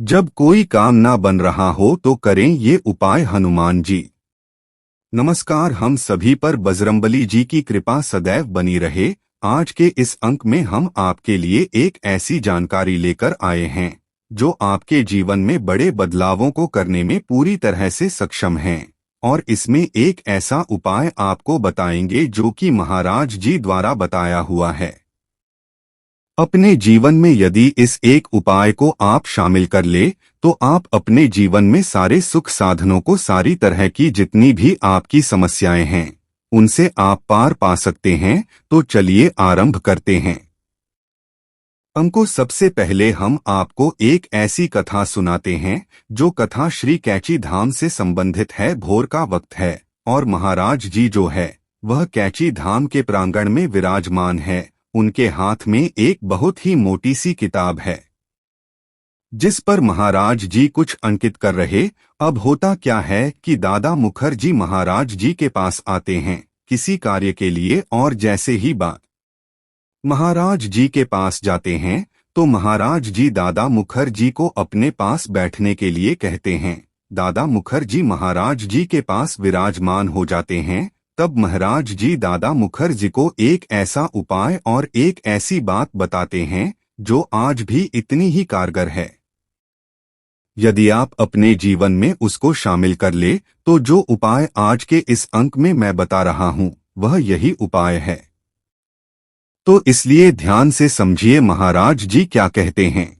जब कोई काम ना बन रहा हो तो करें ये उपाय हनुमान जी। नमस्कार, हम सभी पर बजरंगबली जी की कृपा सदैव बनी रहे। आज के इस अंक में हम आपके लिए एक ऐसी जानकारी लेकर आए हैं जो आपके जीवन में बड़े बदलावों को करने में पूरी तरह से सक्षम हैं। और इसमें एक ऐसा उपाय आपको बताएंगे जो कि महाराज जी द्वारा बताया हुआ है। अपने जीवन में यदि इस एक उपाय को आप शामिल कर ले तो आप अपने जीवन में सारे सुख साधनों को, सारी तरह की जितनी भी आपकी समस्याएं हैं, उनसे आप पार पा सकते हैं। तो चलिए आरंभ करते हैं। हमको सबसे पहले हम आपको एक ऐसी कथा सुनाते हैं जो कथा श्री कैची धाम से संबंधित है। भोर का वक्त है और महाराज जी जो है वह कैची धाम के प्रांगण में विराजमान है। उनके हाथ में एक बहुत ही मोटी सी किताब है जिस पर महाराज जी कुछ अंकित कर रहे। अब होता क्या है कि दादा मुखर्जी महाराज जी के पास आते हैं किसी कार्य के लिए, और जैसे ही बात महाराज जी के पास जाते हैं तो महाराज जी दादा मुखर्जी को अपने पास बैठने के लिए कहते हैं। दादा मुखर्जी महाराज जी के पास विराजमान हो जाते हैं। तब महाराज जी दादा मुखर्जी को एक ऐसा उपाय और एक ऐसी बात बताते हैं जो आज भी इतनी ही कारगर है। यदि आप अपने जीवन में उसको शामिल कर ले तो जो उपाय आज के इस अंक में मैं बता रहा हूं वह यही उपाय है। तो इसलिए ध्यान से समझिए महाराज जी क्या कहते हैं।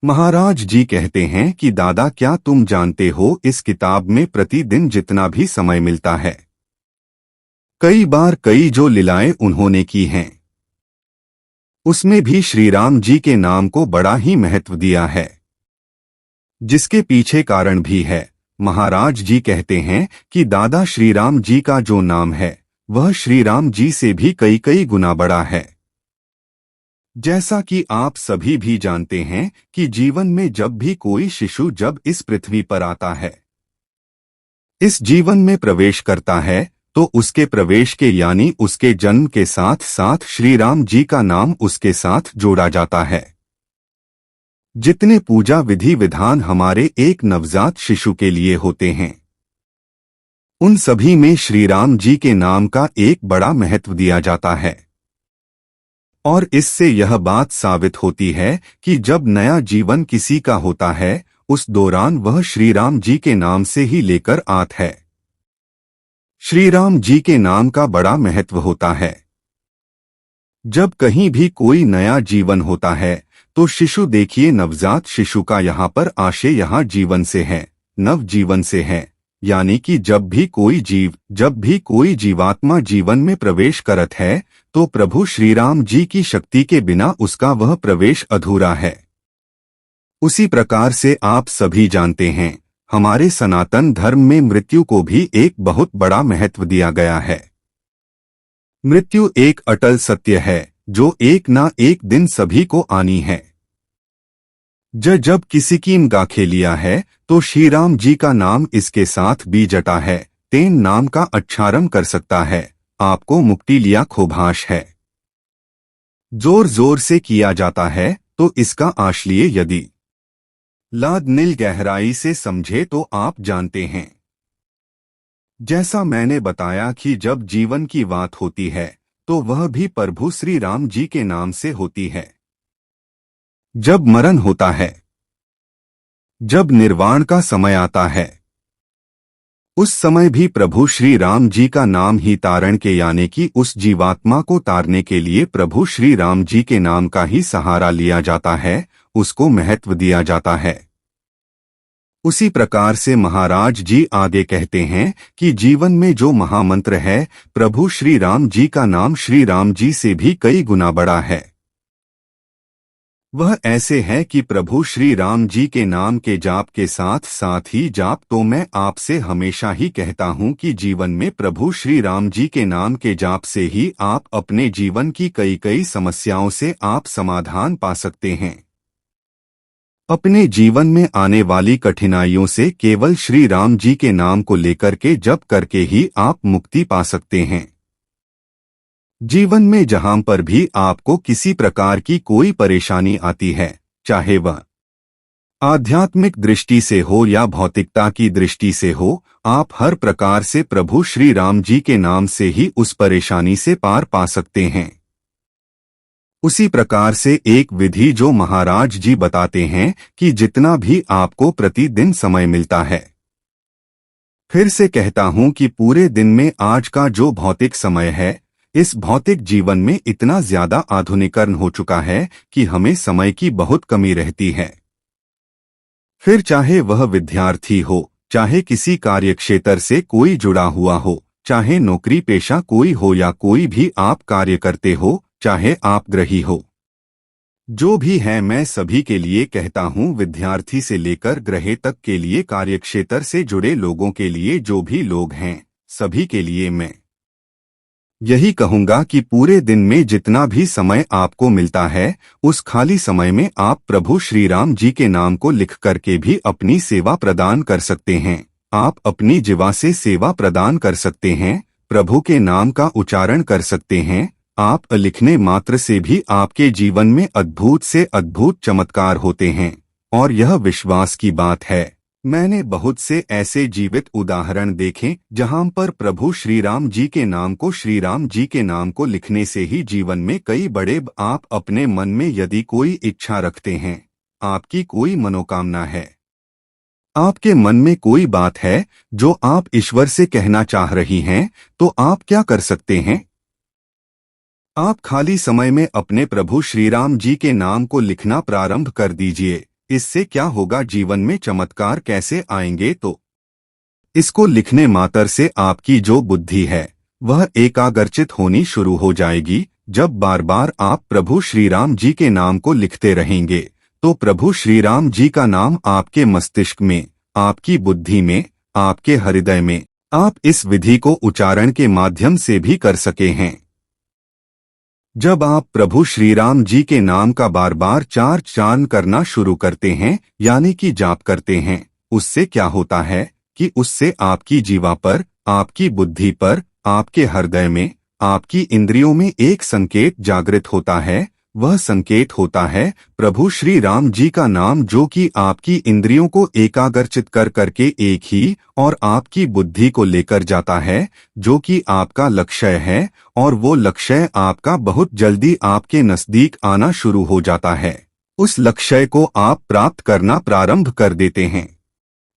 महाराज जी कहते हैं कि दादा, क्या तुम जानते हो इस किताब में प्रतिदिन जितना भी समय मिलता है, कई बार कई जो लीलाएं उन्होंने की हैं, उसमें भी श्री राम जी के नाम को बड़ा ही महत्व दिया है, जिसके पीछे कारण भी है। महाराज जी कहते हैं कि दादा, श्री राम जी का जो नाम है वह श्री राम जी से भी कई कई गुना बड़ा है। जैसा कि आप सभी भी जानते हैं कि जीवन में जब भी कोई शिशु जब इस पृथ्वी पर आता है, इस जीवन में प्रवेश करता है, तो उसके प्रवेश के यानी उसके जन्म के साथ साथ श्री राम जी का नाम उसके साथ जोड़ा जाता है। जितने पूजा विधि विधान हमारे एक नवजात शिशु के लिए होते हैं, उन सभी में श्री राम जी के नाम का एक बड़ा महत्व दिया जाता है। और इससे यह बात साबित होती है कि जब नया जीवन किसी का होता है, उस दौरान वह श्री राम जी के नाम से ही लेकर आत है। श्री राम जी के नाम का बड़ा महत्व होता है। जब कहीं भी कोई नया जीवन होता है तो शिशु, देखिए नवजात शिशु का यहाँ पर आशय यहाँ जीवन से है, नव जीवन से है। यानी कि जब भी कोई जीवात्मा जीवन में प्रवेश करत है तो प्रभु श्री राम जी की शक्ति के बिना उसका वह प्रवेश अधूरा है। उसी प्रकार से आप सभी जानते हैं, हमारे सनातन धर्म में मृत्यु को भी एक बहुत बड़ा महत्व दिया गया है। मृत्यु एक अटल सत्य है जो एक ना एक दिन सभी को आनी है। जब किसी की गाखे लिया है तो श्री राम जी का नाम इसके साथ भी जटा है। तेन नाम का उच्चारण कर सकता है, आपको मुक्ति लिया खोभाष है। जोर जोर से किया जाता है तो इसका आशय यदि लाद नील गहराई से समझे तो आप जानते हैं। जैसा मैंने बताया कि जब जीवन की बात होती है तो वह भी प्रभु श्री राम जी के नाम से होती है। जब मरण होता है, जब निर्वाण का समय आता है, उस समय भी प्रभु श्री राम जी का नाम ही तारण के यानी कि उस जीवात्मा को तारने के लिए प्रभु श्री राम जी के नाम का ही सहारा लिया जाता है, उसको महत्व दिया जाता है। उसी प्रकार से महाराज जी आगे कहते हैं कि जीवन में जो महामंत्र है, प्रभु श्री राम जी का नाम श्री राम जी से भी कई गुना बड़ा है। वह ऐसे है कि प्रभु श्री राम जी के नाम के जाप के साथ साथ ही जाप, तो मैं आपसे हमेशा ही कहता हूं कि जीवन में प्रभु श्री राम जी के नाम के जाप से ही आप अपने जीवन की कई कई समस्याओं से आप समाधान पा सकते हैं। अपने जीवन में आने वाली कठिनाइयों से केवल श्री राम जी के नाम को लेकर के जप करके ही आप मुक्ति पा सकते हैं। जीवन में जहां पर भी आपको किसी प्रकार की कोई परेशानी आती है, चाहे वह आध्यात्मिक दृष्टि से हो या भौतिकता की दृष्टि से हो, आप हर प्रकार से प्रभु श्री राम जी के नाम से ही उस परेशानी से पार पा सकते हैं। उसी प्रकार से एक विधि जो महाराज जी बताते हैं कि जितना भी आपको प्रतिदिन समय मिलता है, फिर से कहता हूं कि पूरे दिन में आज का जो भौतिक समय है, इस भौतिक जीवन में इतना ज्यादा आधुनिकरण हो चुका है कि हमें समय की बहुत कमी रहती है। फिर चाहे वह विद्यार्थी हो, चाहे किसी कार्यक्षेत्र से कोई जुड़ा हुआ हो, चाहे नौकरी पेशा कोई हो या कोई भी आप कार्य करते हो, चाहे आप गृही हो, जो भी है मैं सभी के लिए कहता हूं, विद्यार्थी से लेकर गृही तक के लिए, कार्यक्षेत्र से जुड़े लोगों के लिए, जो भी लोग हैं सभी के लिए मैं यही कहूंगा कि पूरे दिन में जितना भी समय आपको मिलता है, उस खाली समय में आप प्रभु श्री राम जी के नाम को लिख करके भी अपनी सेवा प्रदान कर सकते हैं। आप अपनी जीवा से सेवा प्रदान कर सकते हैं, प्रभु के नाम का उच्चारण कर सकते हैं। आप लिखने मात्र से भी आपके जीवन में अद्भुत से अद्भुत चमत्कार होते हैं। और यह विश्वास की बात है, मैंने बहुत से ऐसे जीवित उदाहरण देखे जहां पर प्रभु श्री राम जी के नाम को, श्री राम जी के नाम को लिखने से ही जीवन में कई बड़े, आप अपने मन में यदि कोई इच्छा रखते हैं, आपकी कोई मनोकामना है, आपके मन में कोई बात है जो आप ईश्वर से कहना चाह रही हैं, तो आप क्या कर सकते हैं? आप खाली समय में अपने प्रभु श्री राम जी के नाम को लिखना प्रारंभ कर दीजिए। इससे क्या होगा, जीवन में चमत्कार कैसे आएंगे? तो इसको लिखने मात्र से आपकी जो बुद्धि है वह एकाग्रचित होनी शुरू हो जाएगी। जब बार बार आप प्रभु श्री राम जी के नाम को लिखते रहेंगे, तो प्रभु श्री राम जी का नाम आपके मस्तिष्क में, आपकी बुद्धि में, आपके हृदय में, आप इस विधि को उच्चारण के माध्यम से भी कर सके हैं। जब आप प्रभु श्री राम जी के नाम का बार बार चार्न करना शुरू करते हैं, यानी कि जाप करते हैं, उससे क्या होता है कि उससे आपकी जीवा पर, आपकी बुद्धि पर, आपके हृदय में, आपकी इंद्रियों में एक संकेत जागृत होता है। वह संकेत होता है प्रभु श्री राम जी का नाम, जो कि आपकी इंद्रियों को एकाग्रचित कर करके एक ही और आपकी बुद्धि को लेकर जाता है, जो कि आपका लक्ष्य है। और वो लक्ष्य आपका बहुत जल्दी आपके नजदीक आना शुरू हो जाता है। उस लक्ष्य को आप प्राप्त करना प्रारंभ कर देते हैं।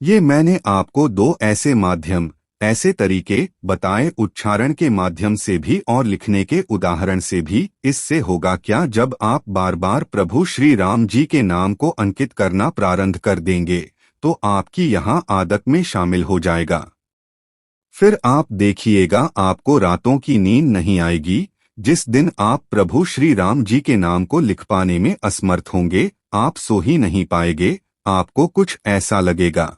ये मैंने आपको दो ऐसे माध्यम, ऐसे तरीके बताए, उच्चारण के माध्यम से भी और लिखने के उदाहरण से भी। इससे होगा क्या, जब आप बार बार प्रभु श्री राम जी के नाम को अंकित करना प्रारंभ कर देंगे, तो आपकी यहाँ आदत में शामिल हो जाएगा। फिर आप देखिएगा, आपको रातों की नींद नहीं आएगी। जिस दिन आप प्रभु श्री राम जी के नाम को लिख पाने में असमर्थ होंगे, आप सो ही नहीं पाएंगे। आपको कुछ ऐसा लगेगा,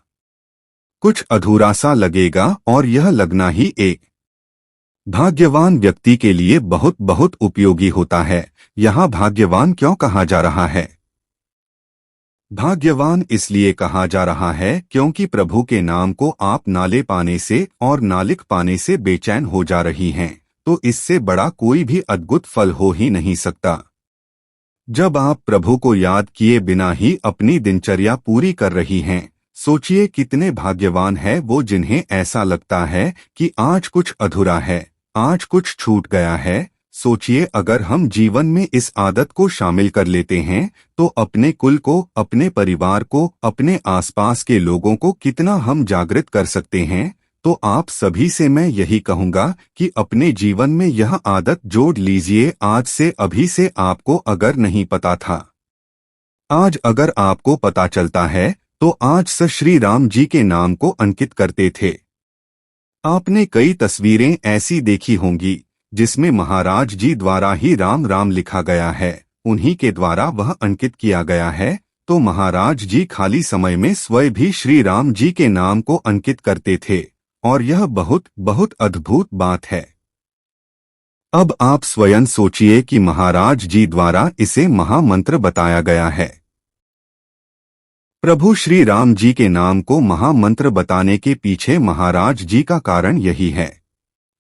कुछ अधूरा सा लगेगा, और यह लगना ही एक भाग्यवान व्यक्ति के लिए बहुत बहुत उपयोगी होता है। यहाँ भाग्यवान क्यों कहा जा रहा है? भाग्यवान इसलिए कहा जा रहा है क्योंकि प्रभु के नाम को आप नाले पाने से और ना लिख पाने से बेचैन हो जा रही हैं, तो इससे बड़ा कोई भी अद्भुत फल हो ही नहीं सकता। जब आप प्रभु को याद किए बिना ही अपनी दिनचर्या पूरी कर रही हैं, सोचिए कितने भाग्यवान है वो जिन्हें ऐसा लगता है कि आज कुछ अधूरा है, आज कुछ छूट गया है। सोचिए, अगर हम जीवन में इस आदत को शामिल कर लेते हैं, तो अपने कुल को, अपने परिवार को, अपने आसपास के लोगों को कितना हम जागृत कर सकते हैं। तो आप सभी से मैं यही कहूंगा कि अपने जीवन में यह आदत जोड़ लीजिए आज से, अभी से। आपको अगर नहीं पता था, आज अगर आपको पता चलता है, तो आज से श्री राम जी के नाम को अंकित करते थे। आपने कई तस्वीरें ऐसी देखी होंगी जिसमें महाराज जी द्वारा ही राम राम लिखा गया है, उन्हीं के द्वारा वह अंकित किया गया है। तो महाराज जी खाली समय में स्वयं भी श्री राम जी के नाम को अंकित करते थे, और यह बहुत बहुत अद्भुत बात है। अब आप स्वयं सोचिए कि महाराज जी द्वारा इसे महामंत्र बताया गया है। प्रभु श्री राम जी के नाम को महामंत्र बताने के पीछे महाराज जी का कारण यही है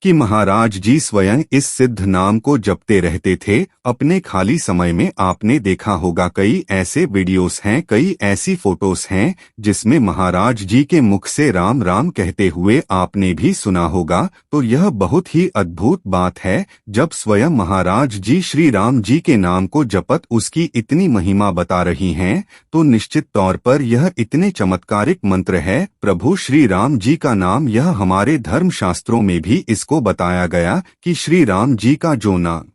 कि महाराज जी स्वयं इस सिद्ध नाम को जपते रहते थे। अपने खाली समय में आपने देखा होगा कई ऐसे वीडियोस हैं, कई ऐसी फोटोस हैं जिसमें महाराज जी के मुख से राम राम कहते हुए आपने भी सुना होगा। तो यह बहुत ही अद्भुत बात है जब स्वयं महाराज जी श्री राम जी के नाम को जपत उसकी इतनी महिमा बता रही हैं, तो निश्चित तौर पर यह इतने चमत्कारिक मंत्र है। प्रभु श्री राम जी का नाम, यह हमारे धर्म शास्त्रों में भी इसको बताया गया कि श्री राम जी का जो नाम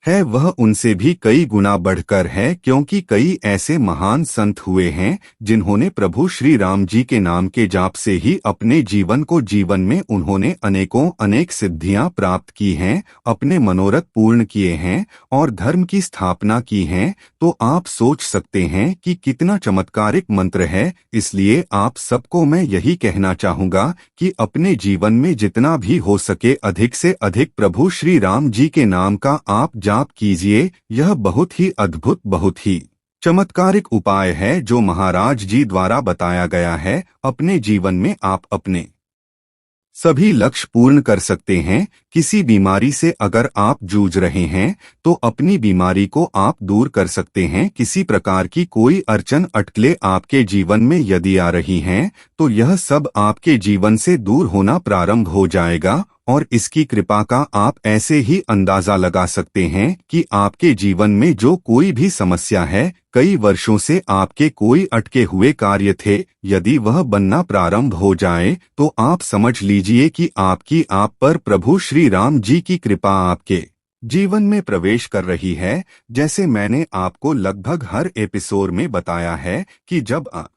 है वह उनसे भी कई गुना बढ़कर है, क्योंकि कई ऐसे महान संत हुए हैं जिन्होंने प्रभु श्री राम जी के नाम के जाप से ही अपने जीवन में उन्होंने अनेकों अनेक सिद्धियां प्राप्त की हैं, अपने मनोरथ पूर्ण किए हैं और धर्म की स्थापना की है। तो आप सोच सकते हैं कि कितना चमत्कारिक मंत्र है। इसलिए आप सबको मैं यही कहना चाहूंगा कि अपने जीवन में जितना भी हो सके अधिक से अधिक प्रभु श्री राम जी के नाम का आप जाप कीजिए। यह बहुत ही अद्भुत, बहुत ही चमत्कारिक उपाय है जो महाराज जी द्वारा बताया गया है। अपने जीवन में आप अपने सभी लक्ष्य पूर्ण कर सकते हैं। किसी बीमारी से अगर आप जूझ रहे हैं तो अपनी बीमारी को आप दूर कर सकते हैं। किसी प्रकार की कोई अड़चन अटकलें आपके जीवन में यदि आ रही हैं तो यह सब आपके जीवन से दूर होना प्रारंभ हो जाएगा। और इसकी कृपा का आप ऐसे ही अंदाजा लगा सकते हैं कि आपके जीवन में जो कोई भी समस्या है, कई वर्षों से आपके कोई अटके हुए कार्य थे, यदि वह बनना प्रारंभ हो जाए तो आप समझ लीजिए कि आपकी आप पर प्रभु श्री राम जी की कृपा आपके जीवन में प्रवेश कर रही है। जैसे मैंने आपको लगभग हर एपिसोड में बताया है कि जब आप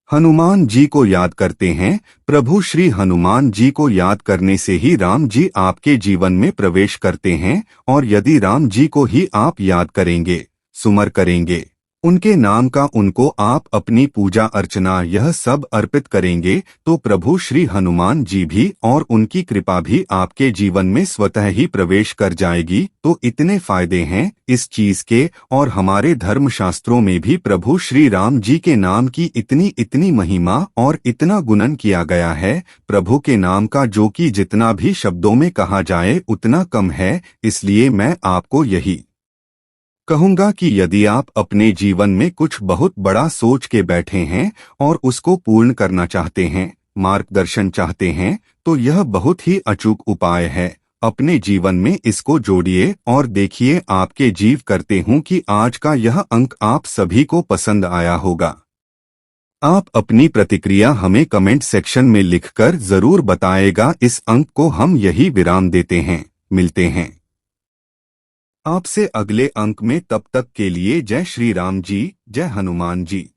हनुमान जी को याद करते हैं, प्रभु श्री हनुमान जी को याद करने से ही राम जी आपके जीवन में प्रवेश करते हैं। और यदि राम जी को ही आप याद करेंगे, सुमर करेंगे, उनके नाम का उनको आप अपनी पूजा अर्चना यह सब अर्पित करेंगे तो प्रभु श्री हनुमान जी भी और उनकी कृपा भी आपके जीवन में स्वतः ही प्रवेश कर जाएगी। तो इतने फायदे हैं इस चीज के। और हमारे धर्म शास्त्रों में भी प्रभु श्री राम जी के नाम की इतनी इतनी महिमा और इतना गुणन किया गया है प्रभु के नाम का, जो कि जितना भी शब्दों में कहा जाए उतना कम है। इसलिए मैं आपको यही कहूंगा कि यदि आप अपने जीवन में कुछ बहुत बड़ा सोच के बैठे हैं और उसको पूर्ण करना चाहते हैं, मार्गदर्शन चाहते हैं, तो यह बहुत ही अचूक उपाय है। अपने जीवन में इसको जोड़िए और देखिए आपके जीव करते हूं कि आज का यह अंक आप सभी को पसंद आया होगा। आप अपनी प्रतिक्रिया हमें कमेंट सेक्शन में लिखकर जरूर बताएगा। इस अंक को हम यही विराम देते हैं। मिलते हैं आपसे अगले अंक में। तब तक के लिए जय श्री राम जी, जय हनुमान जी।